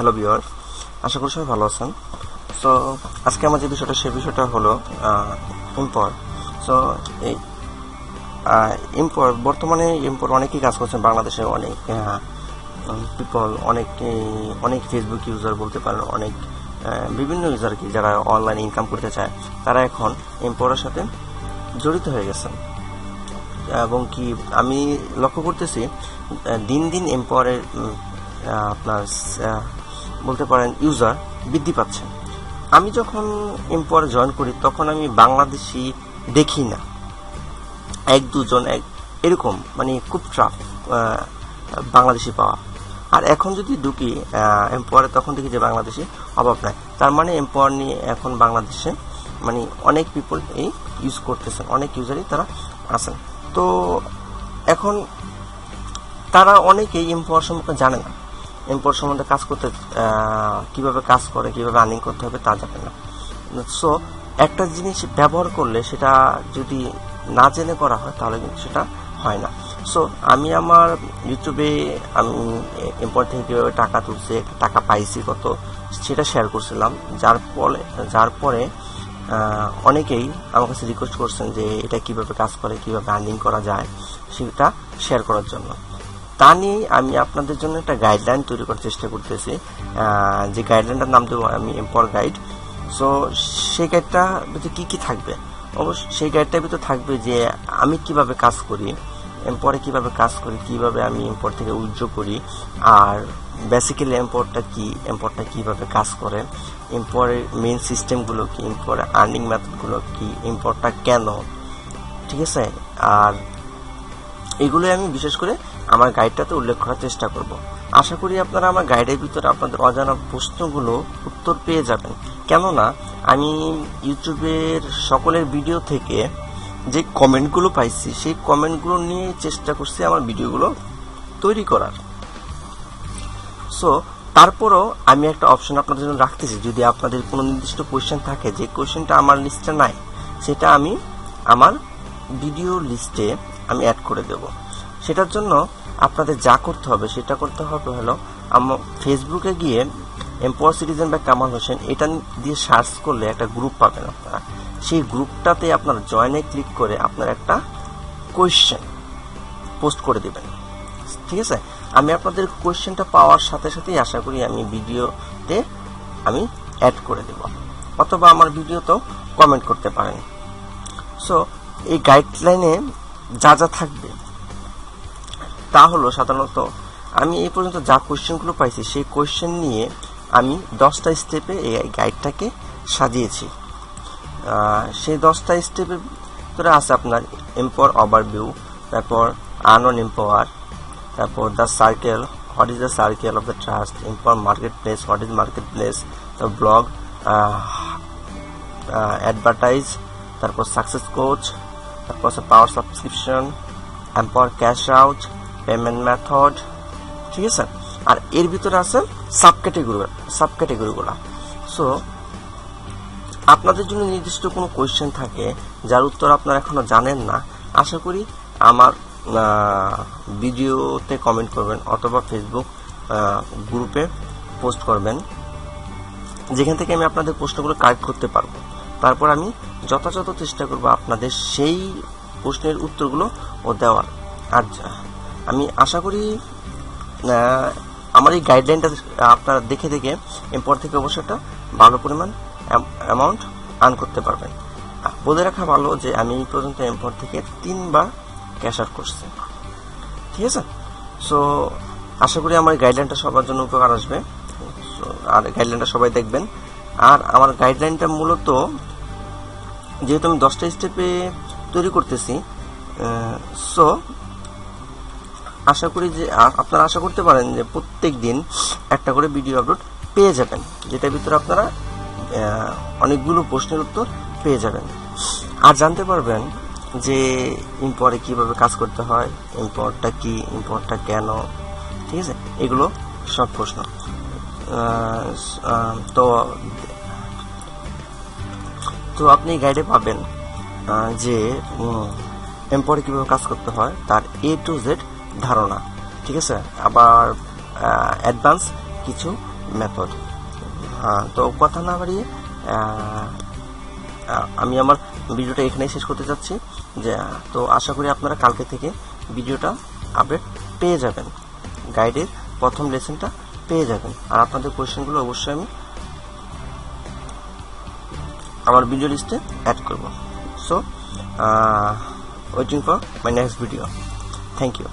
Hello viewers, আশা করি সবাই ভালো আছেন। সো আজকে আমার যে বিষয়টা সেই বিষয়টা হলো ইম্পোর্ট। সো এই বর্তমানে ইম্পোর্ট অনেকেই কাজ করছেন বাংলাদেশে। অনেক পিপল, অনেক ফেসবুক ইউজার বলতে পারেন, অনেক বিভিন্ন ইউজার কি যারা অনলাইন ইনকাম করতে চায় তারা এখন ইম্পোর্টের সাথে জড়িত হয়ে গেছেন। এবং কি আমি লক্ষ্য করতেছি দিন দিন এম্পাওয়ারের আপনার বলতে পারেন ইউজার বৃদ্ধি পাচ্ছে। আমি যখন এম্পাওয়ারে জয়েন করি তখন আমি বাংলাদেশি দেখি না, এক দুজন এরকম, মানে খুব ট্রাফ বাংলাদেশি পাওয়া। আর এখন যদি ঢুকি এম্পাওয়ারে তখন দেখি যে বাংলাদেশি অভাব নাই। তার মানে এম্পাওয়ার নিয়ে এখন বাংলাদেশে মানে অনেক পিপল এই ইউজ করতেছেন, অনেক ইউজারই তারা আছেন। তো এখন তারা অনেকেই এম্পাওয়ার সম্পর্কে জানে না, এম্পাওয়ার সম্বন্ধে কাজ করতে কিভাবে কাজ করে, কিভাবে আর্নিং করতে হবে তা জানে না। সো একটা জিনিস ব্যবহার করলে সেটা যদি না জেনে করা হয় তাহলে কিন্তু সেটা হয় না। সো আমি আমার ইউটিউবে আমি এম্পাওয়ার থেকে টাকা তুলছি, টাকা পাইছি কত, সেটা শেয়ার করছিলাম। যার পরে অনেকেই আমার কাছে রিকোয়েস্ট করছেন যে এটা কিভাবে কাজ করে, কিভাবে আর্নিং করা যায় সেটা শেয়ার করার জন্য। তা নিয়েই আমি আপনাদের জন্য একটা গাইডলাইন তৈরি করার চেষ্টা করতেছি, যে গাইডলাইনটার নাম দেবো আমি এম্পাওয়ার গাইড। সো সেই গাইডটার ভিতরে কী কী থাকবে, অবশ্যই সেই গাইডটার ভিতরে থাকবে যে আমি কিভাবে কাজ করি, এম্পাওয়ারে কিভাবে কাজ করি, কিভাবে আমি এম্পাওয়ার থেকে উইথড্র করি, আর বেসিক্যালি এম্পাওয়ারটা কিভাবে কাজ করে, এম্পাওয়ারের মেইন সিস্টেমগুলো কি, এম্পাওয়ারের আর্নিং মেথডগুলো কি, এম্পাওয়ারটা কেন, ঠিক আছে। আর এগুলোই আমি বিশেষ করে আমার গাইডটাতে উল্লেখ করার চেষ্টা করব। আশা করি আপনারা আমার গাইডের ভিতরে আপনাদের অজানা প্রশ্নগুলো উত্তর পেয়ে যাবেন। কেননা আমি ইউটিউবের সকলের ভিডিও থেকে যে কমেন্টগুলো পাইছি সেই কমেন্টগুলো নিয়ে চেষ্টা করছি আমার ভিডিওগুলো তৈরি করার। সো তারপরও আমি একটা অপশন আপনাদের জন্য রাখতেছি, যদি আপনাদের কোনো নির্দিষ্ট কোয়েশ্চেন থাকে, যে কোয়েশ্চেনটা আমার লিস্টে নাই সেটা আমি আমার ভিডিও লিস্টে আমি অ্যাড করে দেব। সেটার জন্য আপনাদের যা করতে হবে সেটা করতে হবে হলো আমার ফেসবুকে গিয়ে এম্পাওয়ার সিটিজেন বা কামাল হোসেন এটা দিয়ে সার্চ করলে একটা গ্রুপ পাবেন আপনারা। সেই গ্রুপটাতে আপনারা জয়েনে ক্লিক করে আপনার একটা কোয়েশ্চেন পোস্ট করে দেবেন, ঠিক আছে। আমি আপনাদের কোয়েশ্চেনটা পাওয়ার সাথে সাথেই আশা করি আমি ভিডিওতে আমি অ্যাড করে দেব, অথবা আমার ভিডিওতেও কমেন্ট করতে পারেন। সো এই গাইডলাইনে যা যা থাকবে তা হলো সাধারণত আমি এই পর্যন্ত যা কোয়েশ্চেনগুলো পাইছি সেই কোয়েশ্চেন নিয়ে আমি 10টা স্টেপে এই গাইডটাকে সাজিয়েছি। সেই 10টা স্টেপের ভিতরে আছে আপনার এম্পাওয়ার ওভারভিউ, তারপর আননোন এম্পাওয়ার, তারপর the circle, what is the circle of the trust, empower market place, what is market place, তারপর ব্লগ, অ্যাডভার্টাইজ, তারপর সাকসেস কোচ, তারপর আছে power subscription, empower cash out, payment method, ঠিক আছে। আর এর ভিতরে আছে সাবক্যাটেগরিগুলো। সো আপনাদের জন্য নির্দিষ্ট কোনো কোয়েশ্চেন থাকে যার উত্তর আপনারা এখনো জানেন না, আশা করি আমার ভিডিওতে কমেন্ট করবেন অথবা ফেসবুক গ্রুপে পোস্ট করবেন, যেখান থেকে আমি আপনাদের প্রশ্নগুলো কালেক্ট করতে পারবো। তারপর আমি যথাযথ চেষ্টা করব আপনাদের সেই প্রশ্নের উত্তরগুলো দেওয়ার। আর আমি আশা করি আমার এই গাইডলাইনটা আপনারা দেখে এরপর থেকে অবশ্যই একটা ভালো পরিমাণ অ্যামাউন্ট আর্ন করতে পারবেন। বলে রাখা ভালো যে আমি এই পর্যন্ত এরপর থেকে 3বার ক্যাশ আউট করছি, ঠিক আছে। সো আশা করি আমার গাইডলাইনটা সবার জন্য উপকার আসবে, আর গাইডলাইনটা সবাই দেখবেন। আর আমার গাইডলাইনটা মূলত যেহেতু আমি 10টা স্টেপে তৈরি করতেছি, সো আশা করি যে আপনারা আশা করতে পারেন যে প্রত্যেক দিন একটা করে ভিডিও আপলোড পেয়ে যাবেন, যেটার ভিতরে আপনারা অনেকগুলো প্রশ্নের উত্তর পেয়ে যাবেন। আর জানতে পারবেন যে এম্পাওয়ারে কিভাবে কাজ করতে হয়, এম্পাওয়ারটা কি, এম্পাওয়ারটা কেন, ঠিক আছে, এগুলো সব প্রশ্ন। তো আপনি গাইডে পাবেন যে এম্পাওয়ারে কিভাবে কাজ করতে হয় তার A to Z ধারণা, ঠিক আছে। আবার অ্যাডভান্স কিছু মেথড। তো কথা না বাড়িয়ে আমি আমার ভিডিওটা এখানেই শেষ করতে চাচ্ছি। তো আশা করি আপনারা কালকে থেকে ভিডিওটা আপডেট পেয়ে যাবেন, গাইডের প্রথম লেসনটা পেয়ে যাবেন। আর আপনাদের কোয়েশ্চেনগুলো অবশ্যই আমি আমার ভিডিও লিস্টে অ্যাড করব। So waiting for my next video. Thank you.